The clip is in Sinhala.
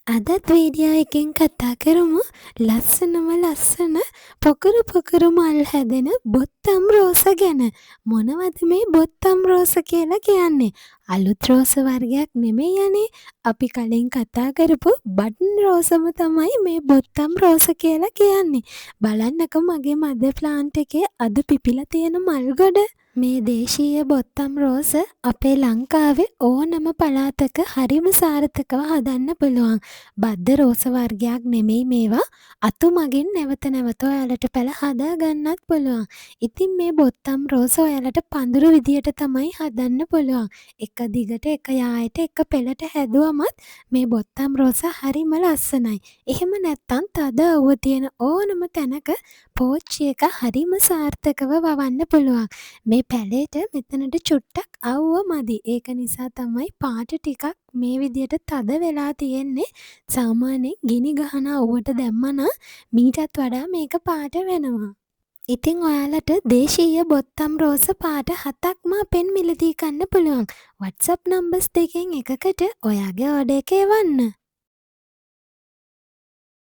අදත් වීඩියෝ එකෙන් කතා කරමු ලස්සනම ලස්සන පොකුරු පොකුරු මල් හැදෙන බොත්තම් රෝස ගැන. මොනවද මේ බොත්තම් රෝස කියලා කියන්නේ? අලුත් රෝස වර්ගයක් නෙමෙයි අනේ. අපි කලින් කතා කරපු බටන් රෝසම තමයි මේ බොත්තම් රෝස කියලා කියන්නේ. බලන්නකෝ මගේ මද ප්ලාන්ට් එකේ අද පිපිලා තියෙන මල් ගොඩ. මේ දේශීය බොත්තම් රෝස අපේ ලංකාවේ ඕනම පළාතක හරිම සාර්ථකව හදන්න පුළුවන්. බද්ධ රෝස වර්ගයක් නෙමෙයි මේවා. අතු මගින් නැවත නැවත ඔයාලට පැල හදා ගන්නත් පුළුවන්. ඉතින් මේ බොත්තම් රෝස ඔයාලට පඳුරු විදියට තමයි හදන්න පුළුවන්. එක දිගට එක යායට එක පෙළට හැදුවමත් මේ බොත්තම් රෝස හරිම ලස්සනයි. එහෙම නැත්තම් තද අවුව තියෙන ඕනම තැනක පෝච්චි එක හරිම සාර්ථකව වවන්න පුළුවන්. මේ පැලේට මෙතනට චුට්ටක් අවුව මදි. ඒක නිසා තමයි පාට ටිකක් මේ විදියට තද වෙලා තියෙන්නේ. සාමාන්‍යයෙන් ගිනි ගහන අවුවට දැම්මනම් මීටත් වඩා මේක පාට වෙනවා. ඉතින් ඔයාලට දේශීය බොත්තම් රෝස පාට 7ක්ම අපෙන් මිලදී ගන්න පුළුවන්. WhatsApp නම්බර්ස් දෙකෙන් එකකට ඔයාගේ ඕඩර් එක එවන්න.